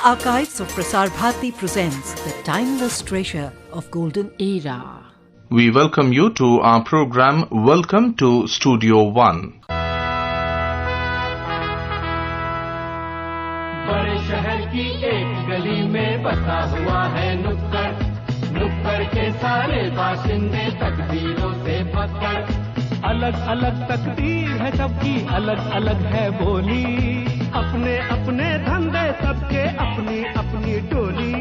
Archives of Prasar Bharati presents the timeless treasure of golden era. We welcome you to our program Welcome to Studio One. बड़े शहर की एक गली में बसा हुआ है नुक्कड़, नुक्कड़ के सारे बाशिंदे तकदीरों से पकड़। अलग अलग तकदीर है सबकी, अलग अलग है बोली, अपने अपने धंधे सबके, अपनी अपनी टोली।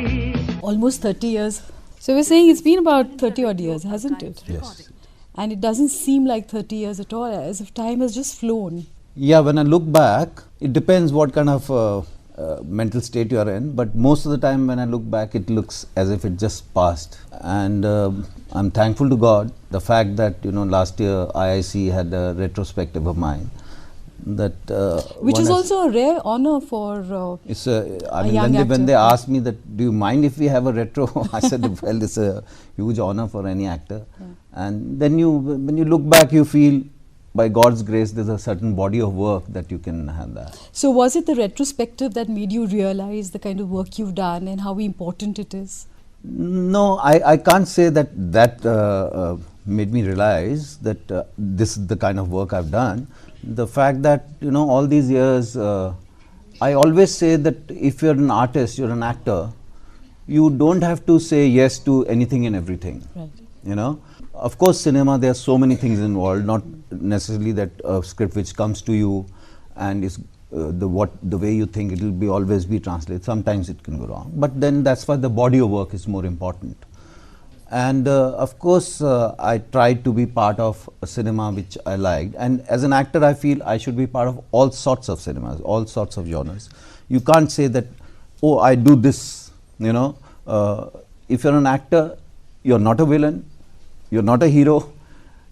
Almost 30 years. So we're saying it's been about 30 odd years, hasn't it? Yes. And it doesn't seem like 30 years at all, as if time has just flown. Yeah, when I look back, it depends what kind of mental state you are in, but most of the time when I look back, it looks as if it just passed. And I'm thankful to God, the fact that, last year IIC had a retrospective of mine. That which is also a rare honor for it's when they asked me that, do you mind if we have a retro? I said, well, it's a huge honor for any actor. Yeah. And then when you look back, you feel, by God's grace, there's a certain body of work that you can have that. So was it the retrospective that made you realize the kind of work you've done and how important it is? No, I can't say that made me realize that this is the kind of work I've done. The fact that, all these years, I always say that if you're an artist, you're an actor, you don't have to say yes to anything and everything. Right. Of course, cinema, there are so many things involved, not necessarily that a script which comes to you and is the way you think it will always be translated. Sometimes it can go wrong, but then that's why the body of work is more important. And of course, I tried to be part of a cinema which I liked, and as an actor, I feel I should be part of all sorts of cinemas, all sorts of genres. You can't say that, oh, I do this. If you're an actor, you're not a villain, you're not a hero,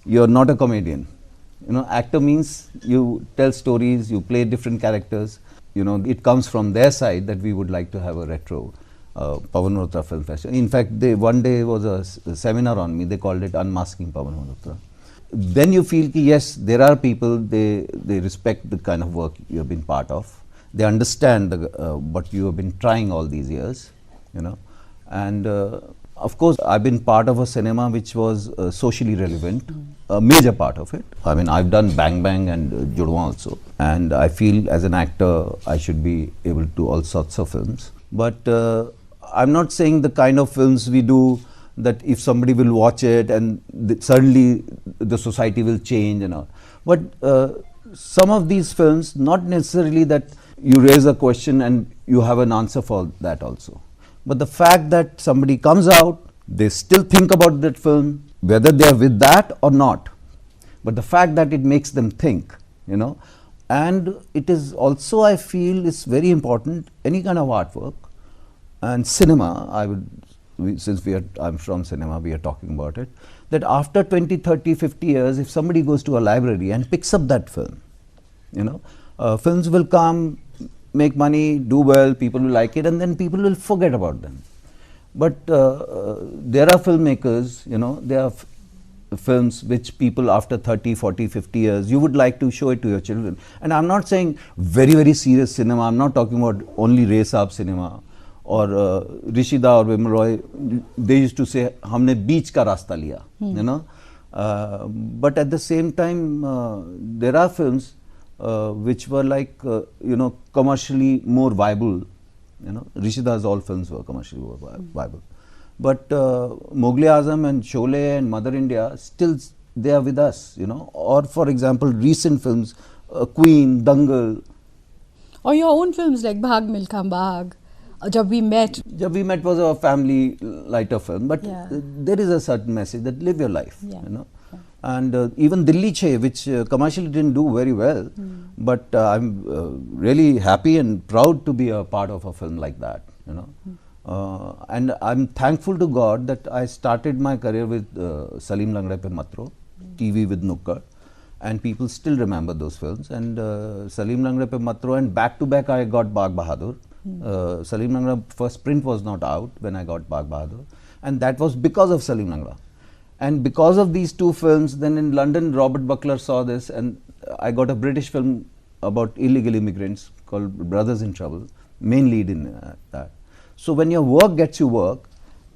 you're not a comedian. Actor means you tell stories, you play different characters. It comes from their side that we would like to have a retro Pavan Malhotra Film Festival. In fact, one day was a seminar on me. They called it Unmasking Pavan Malhotra. Then you feel that yes, there are people, they respect the kind of work you have been part of. They understand what you have been trying all these years, And of course, I've been part of a cinema which was socially relevant, a major part of it. I mean, I've done Bang Bang and Judwa also. And I feel as an actor, I should be able to do all sorts of films. But I'm not saying the kind of films we do that if somebody will watch it and suddenly the society will change and all. But some of these films, not necessarily that you raise a question and you have an answer for that also. But the fact that somebody comes out, they still think about that film, whether they are with that or not. But the fact that it makes them think, And it is also, I feel, is very important, any kind of artwork. And cinema, I'm from cinema, we are talking about it, that after 20, 30, 50 years, if somebody goes to a library and picks up that film, films will come, make money, do well, people will like it, and then people will forget about them. But there are filmmakers, there are films which people after 30, 40, 50 years, you would like to show it to your children. And I'm not saying very, very serious cinema, I'm not talking about only race up cinema. Or Rishida or Vimal Roy, they used to say, "Humne beach ka rasta liya," But at the same time, there are films which were like, commercially more viable. Rishida's all films were commercially viable. But Mughal Azam and Sholay and Mother India, still they are with us, Or for example, recent films, Queen, Dangal. Or your own films like Bhag Milka Bhag. Jab We Met. Jab We Met was a family lighter film, but there is a certain message that live your life, And even Dilli Che, which commercially didn't do very well, but I'm really happy and proud to be a part of a film like that, And I'm thankful to God that I started my career with Salim Langda Pe Matro, TV with Nukkad, and people still remember those films. And Salim Langda Pe Matro, and back to back I got Bagh Bahadur. Salim Langda first print was not out when I got Bagh Bahadur, and that was because of Salim Langda. And because of these two films, then in London, Robert Buckler saw this, and I got a British film about illegal immigrants called Brothers in Trouble. main lead in that. So when your work gets you work,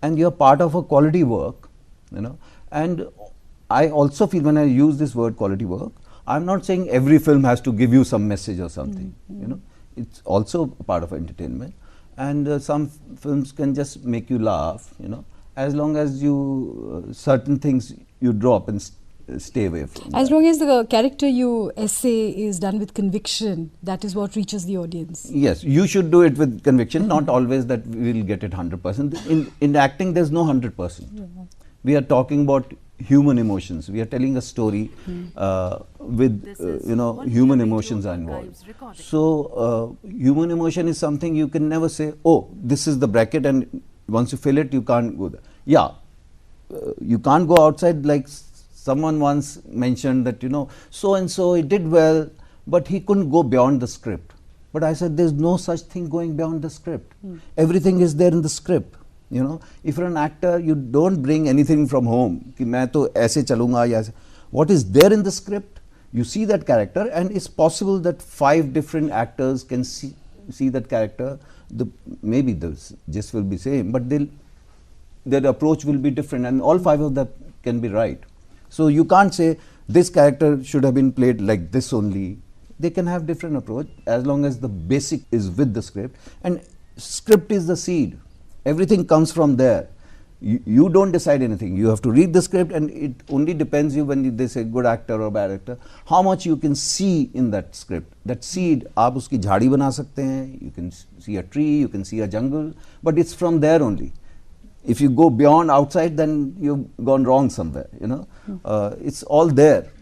and you're part of a quality work, you know, and I also feel when I use this word quality work, I'm not saying every film has to give you some message or something, you know, it's also a part of entertainment, and some films can just make you laugh, you know, as long as you, certain things you drop and stay away from. As long as the character you essay is done with conviction, that is what reaches the audience. Yes, you should do it with conviction, not always that we will get it 100%. In acting, there's no 100%. Yeah. We are talking about human emotions. We are telling a story with, you know, human emotions are involved. So, human emotion is something you can never say, oh, this is the bracket and once you fill it, you can't go there. Yeah, you can't go outside. Like someone once mentioned that, you know, so and so he did well, but he couldn't go beyond the script. But I said, there's no such thing going beyond the script. Everything is there in the script. You know, if you're an actor, you don't bring anything from home. Ki main to aise chalunga ya aise. What is there in the script? You see that character, and it's possible that 5 different actors can see that character. Maybe the gist will be same, but their approach will be different, and all 5 of them can be right. So you can't say this character should have been played like this only. They can have different approach as long as the basic is with the script, and script is the seed. Everything comes from there. You don't decide anything. You have to read the script, and it only depends you when they say good actor or bad actor, how much you can see in that script. That seed, आप उसकी झाड़ी बना सकते हैं. You can see a tree, you can see a jungle, but it's from there only. If you go beyond outside, then you've gone wrong somewhere. You know, it's all there.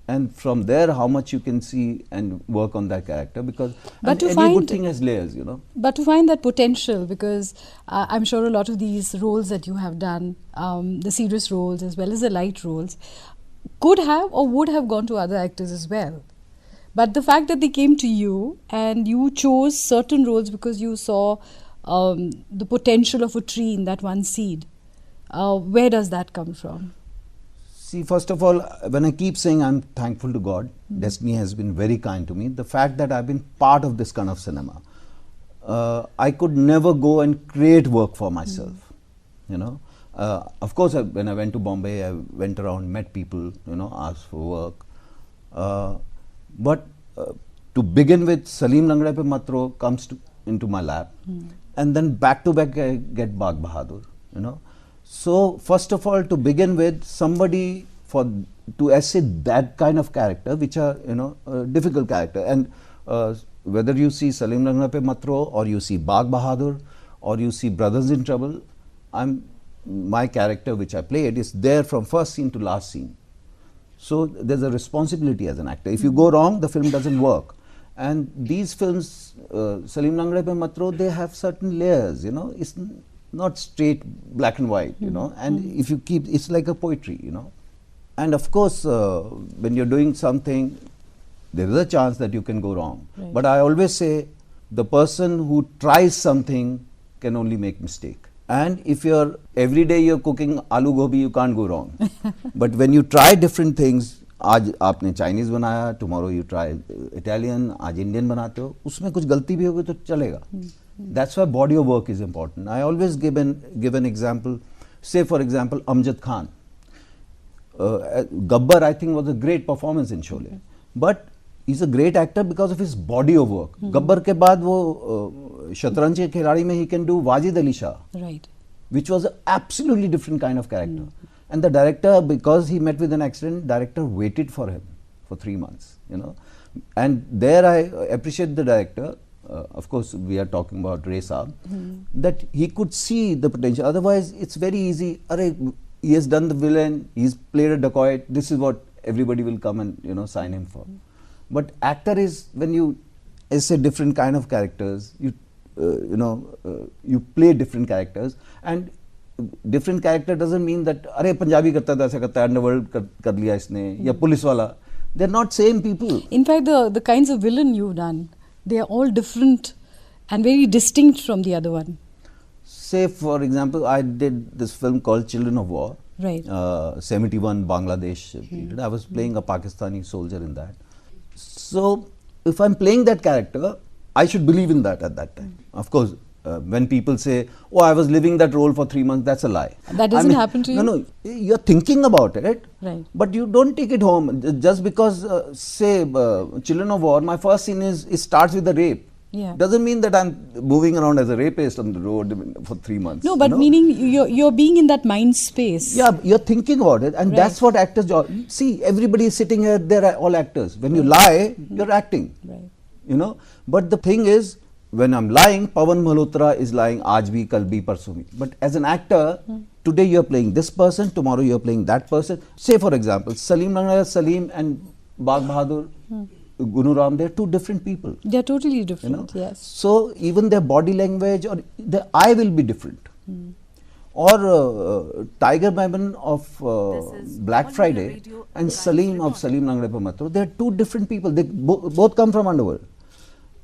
And from there, how much you can see and work on that character, because any good thing has layers, you know. But to find that potential, because I'm sure a lot of these roles that you have done, the serious roles as well as the light roles, could have or would have gone to other actors as well. But the fact that they came to you and you chose certain roles because you saw the potential of a tree in that one seed, where does that come from? See, first of all, when I keep saying I'm thankful to God, Destiny has been very kind to me. The fact that I've been part of this kind of cinema, I could never go and create work for myself, you know. Of course, when I went to Bombay, I went around, met people, you know, asked for work. But to begin with, Salim Langda Pe Matro comes into my lap, and then back to back I get Bagh Bahadur, you know. So first of all, to begin with, somebody to essay that kind of character, which are, you know, difficult character, and whether you see Salim Langda Pe Matro or you see Bagh Bahadur or you see Brothers in Trouble, my character which I played is there from first scene to last scene. So there's a responsibility as an actor. If you go wrong, the film doesn't work. And these films, Salim Langda Pe Matro, they have certain layers, you know. It's not straight black and white, you know, and if you keep, it's like a poetry, you know. And of course, when you're doing something, there is a chance that you can go wrong. Right. But I always say, the person who tries something can only make mistake. And if every day you're cooking aloo gobi, you can't go wrong. But when you try different things, आज आपने Chinese बनाया, tomorrow you try Italian, आज Indian बनाते हो, उसमें कुछ गलती भी होगी तो चलेगा. That's why body of work is important. I always give an example. Say for example, Amjad Khan. Gabbar, I think, was a great performance in Sholay. But he's a great actor because of his body of work. Gabbar के बाद वो शतरंज के खिलाड़ी में he can do Wajid Ali Shah, right, which was an absolutely different kind of character. And the director, because he met with an accident, director waited for him for 3 months, you know. And there I appreciate the director. Of course, we are talking about Ray Saab, that he could see the potential. Otherwise, it's very easy. He has done the villain, he's played a dacoit, this is what everybody will come and, you know, sign him for. But actor is when you essay different kind of characters, you play different characters, and different character doesn't mean that Punjabi karta tha, aisa karta hai, underworld kar liya isne, ya police wala. They're not same people. In fact, the kinds of villain you've done, they are all different and very distinct from the other one. Say for example, I did this film called Children of War, right? 71 Bangladesh period. I was playing a Pakistani soldier in that. So if I'm playing that character, I should believe in that at that time. Of course, when people say, "Oh, I was living that role for 3 months," that's a lie. That doesn't happen to you? No, you're thinking about it, Right. but you don't take it home. Just because, say, Children of War, my first scene it starts with a rape. Yeah. Doesn't mean that I'm moving around as a rapist on the road for 3 months. No, but meaning you're being in that mind space. Yeah, you're thinking about it, and Right. that's what actors job. See, everybody is sitting here; they're all actors. When you lie, you're acting. Right. But the thing is, when I'm lying, Pavan Malhotra is lying, aaj bhi, kal bhi, parso bhi. But as an actor, today you're playing this person, tomorrow you're playing that person. Say, for example, Salim and Bagh Bahadur, Gunuram, they're two different people. They're totally different, yes. So even their body language or their eye will be different. Or Tiger Maimon of Black Friday and Salim of Salim Langde Pe Matro, they're two different people. They both come from underworld.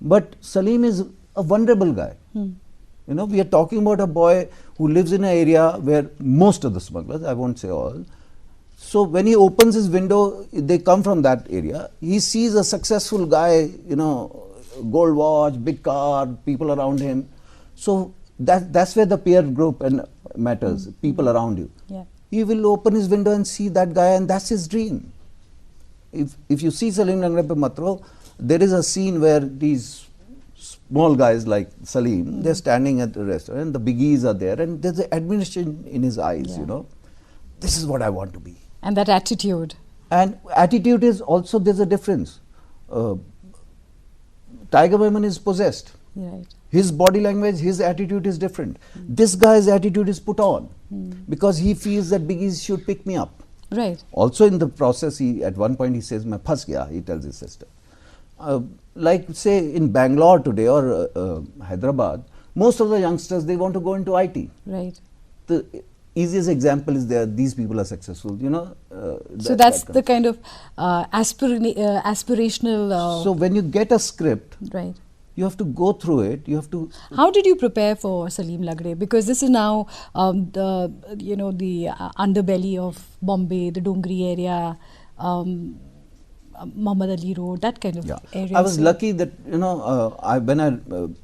But Salim is a vulnerable guy. We are talking about a boy who lives in an area where most of the smugglers, I won't say all. So when he opens his window, they come from that area. He sees a successful guy, gold watch, big car, people around him. So that's where the peer group matters, people around you. Yeah. He will open his window and see that guy, and that's his dream. If you see Salim Langde Pe Matro, there is a scene where these small guys like Salim, they're standing at the restaurant, and the biggies are there, and there's an admiration in his eyes, This is what I want to be. And that attitude. And attitude is also, there's a difference. Tiger Maimon is possessed. Right. His body language, his attitude is different. This guy's attitude is put on because he feels that biggies should pick me up. Right. Also in the process, at one point he says, "Main phas gaya," he tells his sister. Like say in Bangalore today or Hyderabad, most of the youngsters, they want to go into IT. Right. The easiest example is these people are successful, So that's the kind of aspirational... so when you get a script, right. you have to go through it, you have to... How did you prepare for Salim Langde? Because this is now the underbelly of Bombay, the Dongri area, Muhammad Ali Road, that kind of area. I was lucky that, when I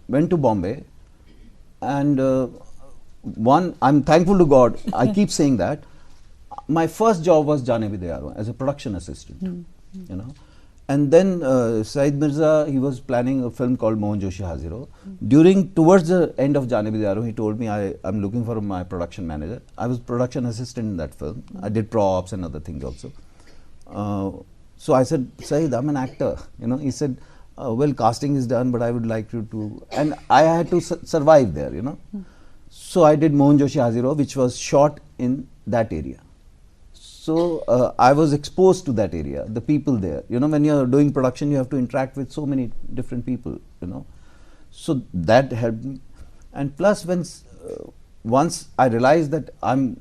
went to Bombay, and I'm thankful to God, I keep saying that, my first job was Jaane Bhi Dayaro as a production assistant, And then Saeed Mirza, he was planning a film called Mohan Joshi Haziro. Towards the end of Jaane Bhi Dayaro, he told me, I'm looking for my production manager. I was production assistant in that film. I did props and other things also. So I said, Saeed, I'm an actor. He said, well, casting is done, but I would like you to... And I had to survive there, So I did Mohan Joshi Haziro, which was shot in that area. So I was exposed to that area, the people there. When you're doing production, you have to interact with so many different people, So that helped me. And plus, once I realized that I'm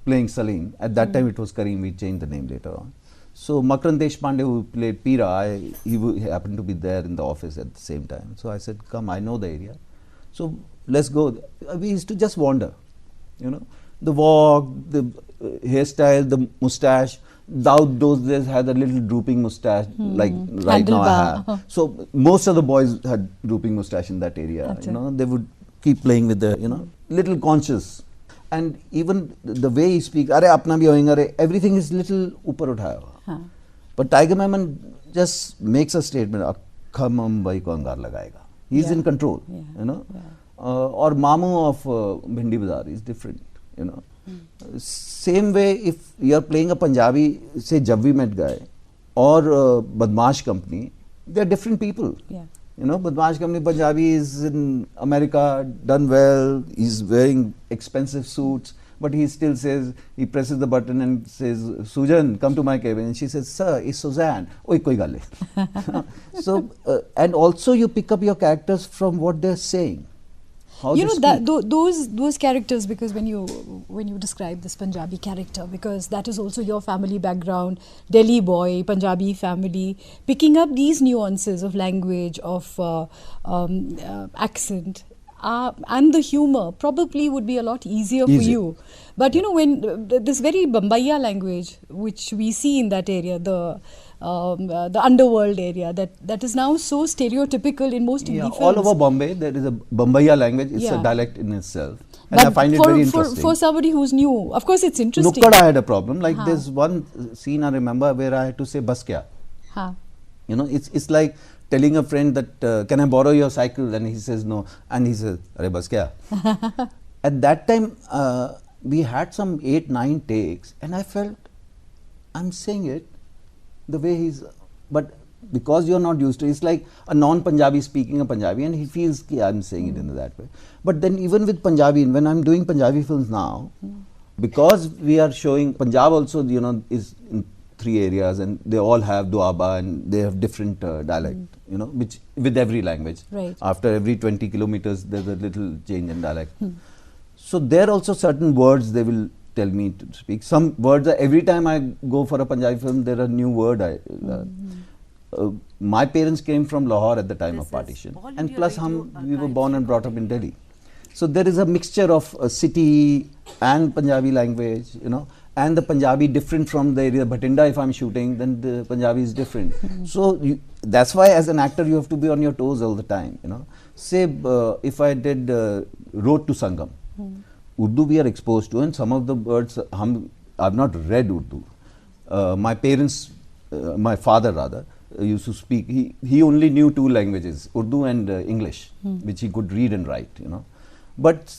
playing Salim, at that time it was Kareem, we changed the name later on. So Makran Deshpande, who played Pira, he happened to be there in the office at the same time. So I said, come, I know the area. So let's go. We used to just wander, The walk, the hairstyle, the moustache. Daud those days had a little drooping moustache, like right now I have. So most of the boys had drooping moustache in that area. They would keep playing with the, little conscious. And even the way he speaks, "Are apna bhi hoyenga re," everything is little upar uthaya hua. But Tiger Maimon just makes a statement, "Akkha Mumbai ko angar lagayega." He's in control, Or Mamu of Bhindi Bazaar is different, Same way, if you're playing a Punjabi, say Jab We Met guy, or Badmaash Company, they're different people. Yeah. Badmaash Company Punjabi is in America, done well, he's wearing expensive suits, but he still says, he presses the button and says, "Sujan, come to my cabin." And she says, "Sir, it's Suzanne." Oi, koi gal hai. So, and also you pick up your characters from what they're saying. Those characters, because when you describe this Punjabi character, because that is also your family background, Delhi boy, Punjabi family, picking up these nuances of language, of accent, and the humor probably would be a lot easier for you. But when this very Bombaya language, which we see in that area, the the underworld area that is now so stereotypical in most Hindi films. All over Bombay, there is a Bombaya language. It's a dialect in itself. And I find it very interesting. For somebody who's new, of course it's interesting. Nukkad I had a problem. Like there's one scene I remember where I had to say bas kya. You know, it's like telling a friend that can I borrow your cycle, and he says no, and he says arey bas kya. At that time we had some 8-9 takes, and I felt I'm saying it the way he's, but because you're not used to it, it's like a non-Punjabi speaking a Punjabi, and he feels ki I'm saying it in that way. But then even with Punjabi, when I'm doing Punjabi films now, because we are showing Punjab also, you know, is in 3 areas, and they all have Duaba, and they have different dialect, you know, which with every language. Right. After every 20 kilometers, there's a little change in dialect. So there are also certain words they will tell me to speak. Some words, every time I go for a Punjabi film, there are new word I my parents came from Lahore at the time of partition, and plus we were born and brought up in Delhi. So there is a mixture of city and Punjabi language, you know, and the Punjabi different from the area. Bhatinda, if I'm shooting, then the Punjabi is different. So that's why as an actor you have to be on your toes all the time, you know. Say if I did Road to Sangam, Urdu we are exposed to, and some of the words I've not read Urdu. My parents, my father rather, used to speak. He only knew 2 languages, Urdu and English, which he could read and write, you know. But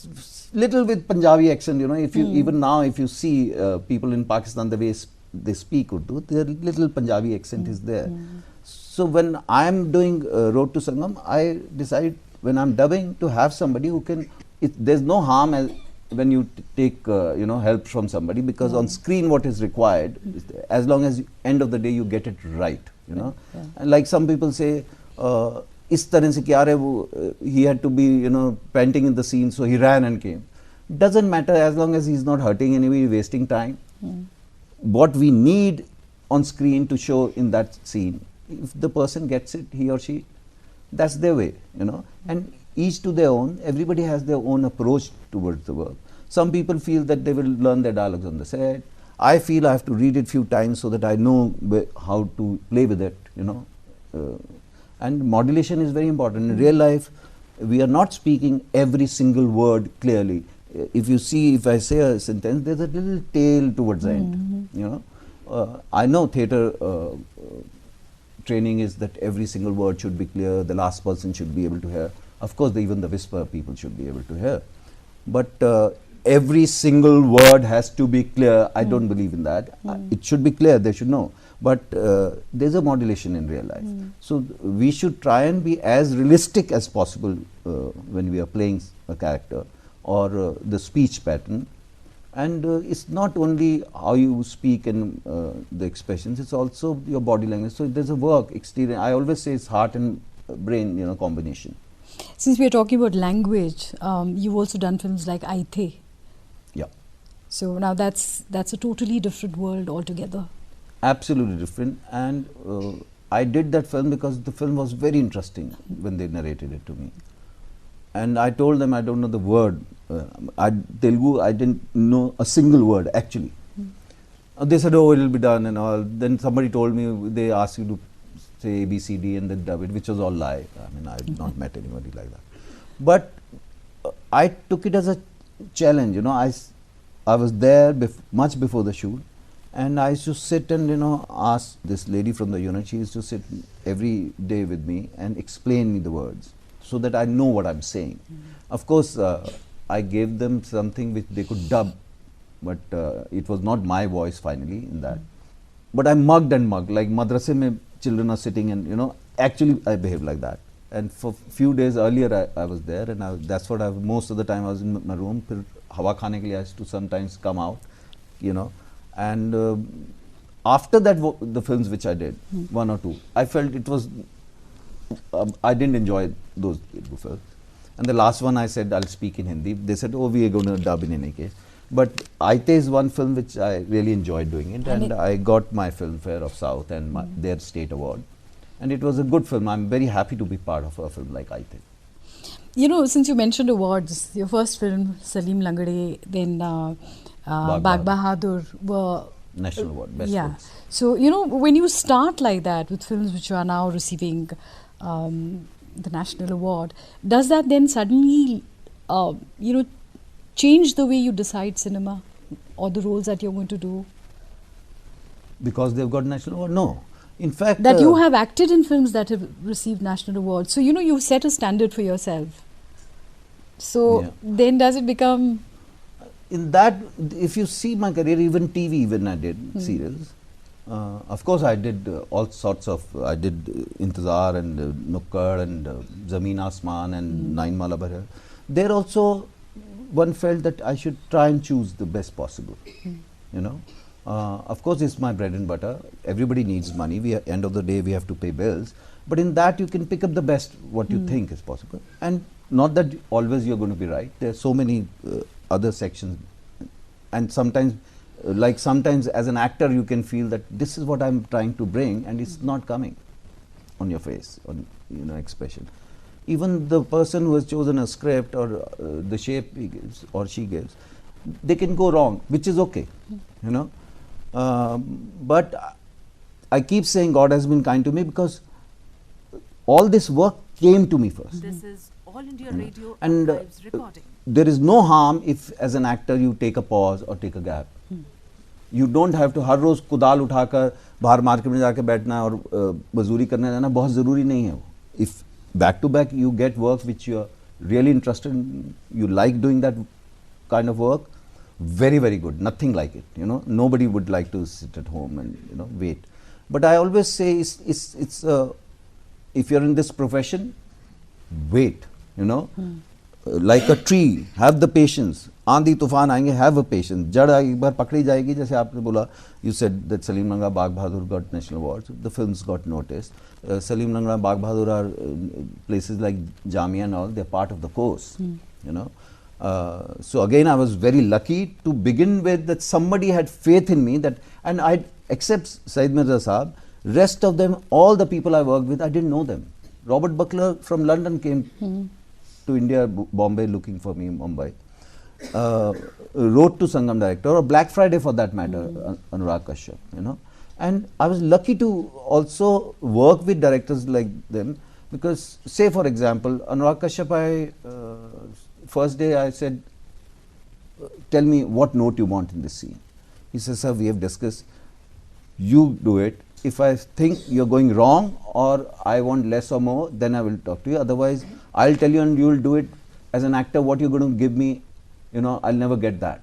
little with Punjabi accent, you know. If you even now, if you see people in Pakistan, the way they speak Urdu, their little Punjabi accent is there. So when I am doing Road to Sangam, I decide when I'm dubbing to have somebody who can. There's no harm when you take you know, help from somebody, because on screen what is required is as long as end of the day you get it right, you know. And like some people say, is tarah se kya hai, he had to be, you know, panting in the scene, so he ran and came. Doesn't matter as long as he's not hurting anybody, wasting time. What we need on screen to show in that scene, if the person gets it, he or she, that's their way, you know. And each to their own, everybody has their own approach towards the work. Some people feel that they will learn their dialogues on the set. I feel I have to read it few times so that I know how to play with it, you know. And modulation is very important. In real life, we are not speaking every single word clearly. If you see, if I say a sentence, there's a little tail towards the end, you know. I know theatre training is that every single word should be clear, the last person should be able to hear. Of course, even the whisper people should be able to hear. But every single word has to be clear. I don't believe in that. It should be clear, they should know. But there's a modulation in real life. So we should try and be as realistic as possible when we are playing a character or the speech pattern. And it's not only how you speak and the expressions, it's also your body language. So there's a work, exterior. I always say it's heart and brain, you know, combination. Since we are talking about language, you've also done films like Aithe. Yeah. So now that's a totally different world altogether. Absolutely different. And I did that film because the film was very interesting when they narrated it to me. And I told them I don't know the word. Telugu, I didn't know a single word actually. They said, oh, it'll be done and all. Then somebody told me, they asked you to say A, B, C, D and then dub it, which was all lie. I mean, I've not met anybody like that. But I took it as a challenge, you know. I was there much before the shoot, and I used to sit and, you know, ask this lady from the unit. She used to sit every day with me and explain me the words so that I know what I'm saying. Of course, I gave them something which they could dub, but it was not my voice finally in that. But I mugged and mugged, like madrasa mein children are sitting and, you know, actually I behaved like that. And for few days earlier I was there, and that's what most of the time I was in my room. Phir hawa khane ke liye I used to sometimes come out, you know. And after that, the films which I did, 1 or 2, I felt it was, I didn't enjoy those films. And the last one I said, I'll speak in Hindi. They said, oh, we are going to dub in any case. But Aithe is one film which I really enjoyed doing it, and I got my Filmfare of South and their state award. And it was a good film. I'm very happy to be part of a film like Aithe. You know, since you mentioned awards, your first film, Salim Langade, then Bagh Bahadur, were national award, best Yeah. films. So, when you start like that with films which are now receiving the national award, does that then suddenly, change the way you decide cinema or the roles that you're going to do? Because they've got national award? No. In fact, That you have acted in films that have received national awards. So, you've set a standard for yourself. So, Yeah. then does it become... in that, if you see my career, even TV, when I did serials, of course I did all sorts of, I did Intezar and Nukkad and Zameen Asmaan and Nine Mala Bhar. There also, one felt that I should try and choose the best possible, Of course, it's my bread and butter. Everybody needs money. End of the day, we have to pay bills. But in that, you can pick up the best, what you think is possible. And not that always you're going to be right. There are so many other sections. And sometimes, sometimes as an actor, you can feel that this is what I'm trying to bring, and it's not coming on your face, on expression. Even the person who has chosen a script or the shape he gives or she gives, they can go wrong, which is okay, but I keep saying God has been kind to me because all this work came to me first. This is All India Radio And Archives recording. there is no harm if as an actor you take a pause or take a gap. You don't have to हर रोज कुदाल उठाकर बाहर market में जाके बैठना और मजदूरी करने जाना बहुत ज़रूरी नहीं है वो. If back to back you get work which you are really interested in, you like doing that kind of work, very, very good. Nothing like it, Nobody would like to sit at home and wait. But I always say it's if you're in this profession, wait, like a tree, have the patience. आंधी तूफान आएंगे, have a patience. जड़ एक बार पकड़ी जाएगी, जैसे आपने बोला, you said that Salim Ranga Bagh Bahadur got national awards. The films got noticed. Salim Ranga Bagh Bahadur are places like Jamia and all. They're part of the course, So again, I was very lucky to begin with that somebody had faith in me that, and I except Said Mirza Saab, rest of them, all the people I worked with, I didn't know them. Robert Buckler from London came to India, Bombay, looking for me in Mumbai. Road to Sangam director, or Black Friday for that matter, Anurag Kashyap, And I was lucky to also work with directors like them because, say for example, Anurag Kashyap, first day I said, tell me what note you want in this scene. He says, sir, we have discussed, you do it. If I think you're going wrong or I want less or more, then I will talk to you. Otherwise, I'll tell you and you will do it as an actor, what you're going to give me, I'll never get that.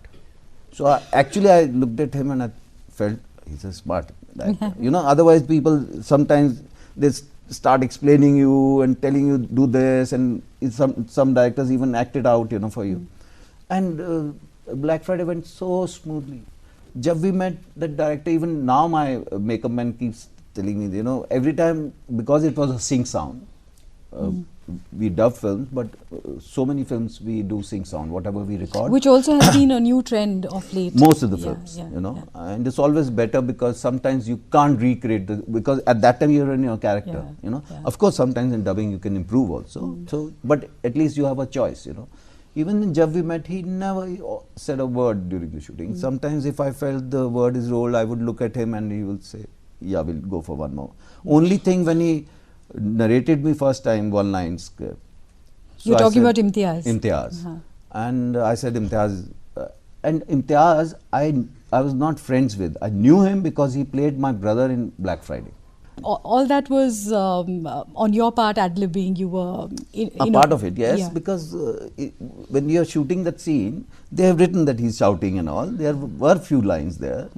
So actually I looked at him and I felt he's a smart actor. Otherwise people sometimes they start explaining you and telling you do this, and some directors even act it out, for you. And Black Friday went so smoothly. Jab we met that director, even now my makeup man keeps telling me, every time, because it was a sync sound, we dub films, but so many films we do sync sound, whatever we record. Which also has been a new trend of late. Most of the films, and it's always better because sometimes you can't recreate because at that time you're in your character, Of course, sometimes in dubbing you can improve also. So, but at least you have a choice, Even in Jab We Met, he never said a word during the shooting. Sometimes if I felt the word is rolled, I would look at him and he will say, yeah, we'll go for one more. Only thing when he narrated me first time, one line script. So you're talking about Imtiaz. Imtiaz. And I said Imtiaz. And Imtiaz, I was not friends with. I knew him because he played my brother in Black Friday. All that was on your part, ad-libbing, you were... a part of it, yes, because when you're shooting that scene, they have written that he's shouting and all. There were few lines there,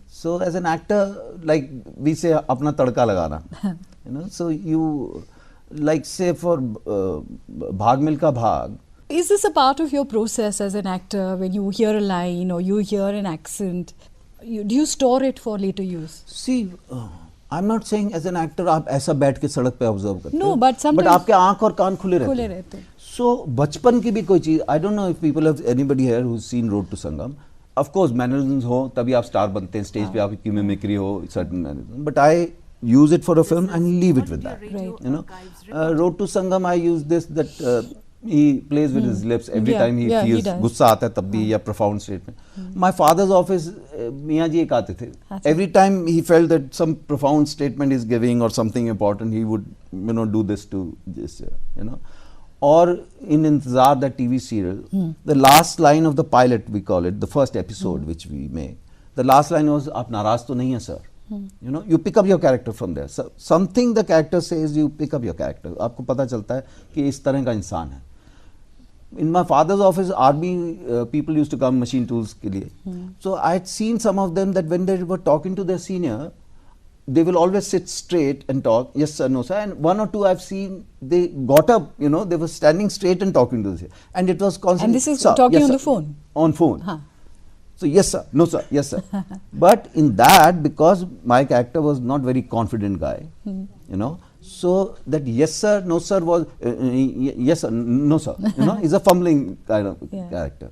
So as an actor, like we say, apna tadka lagana. So you, like say for Bhag Milka Bhag. Is this a part of your process as an actor when you hear a line or you hear an accent? Do you store it for later use? See, I'm not saying as an actor आप ऐसा बैठ के सड़क पे observe करते No, but sometimes आपके आँख और कान खुले रहते हैं. So बचपन की भी कोई चीज, I don't know if people have anybody here who's seen Road to Sangam. Of course, mannerisms हो तभी आप स्टार बनते हैं, स्टेज पे आपकी मिमिक्री हो, certain mannerisms. But I use it for a film and leave it with that. Right. Road to Sangam, I use this that he plays with his lips every Yeah, time he yeah, he feels does. गुस्सा आता है तब भी या profound statement. My father's office, मियाँ जी एक आते थे. अच्छा. Every time he felt that some profound statement is giving or something important, he would do this to this, Or in Intezar, that TV serial, the last line of the pilot, we call it, the first episode which we made, the last line was, "आप नाराज तो नहीं हैं sir." You pick up your character from there. So, something the character says, you pick up your character. आपको पता चलता है कि इस तरह का इंसान है. In my father's office, army people used to come machine tools के लिए. So I had seen some of them that when they were talking to their senior, they will always sit straight and talk, yes sir, no sir. And one or two I've seen, they got up, they were standing straight and talking to the, and it was constantly. And this is "Sir, talking yes, on sir." the phone? On phone. Huh. So yes sir, no sir, yes sir. But in that, because my character was not very confident guy, so that yes sir, no sir was yes sir, no sir, is a fumbling kind of character.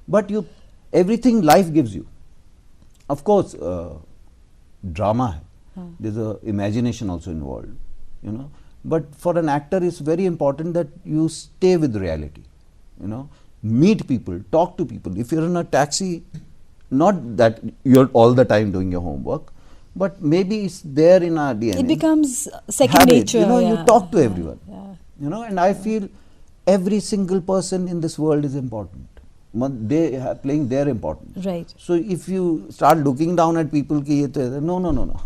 But everything life gives you. Of course, drama hai. There's a imagination also involved, But for an actor, it's very important that you stay with reality, Meet people, talk to people. If you're in a taxi, not that you're all the time doing your homework, but maybe it's there in our DNA. It becomes second Habit, nature. You talk to everyone, Yeah. And I feel every single person in this world is important. They are playing their importance. Right. So if you start looking down at people, ki ye to, no.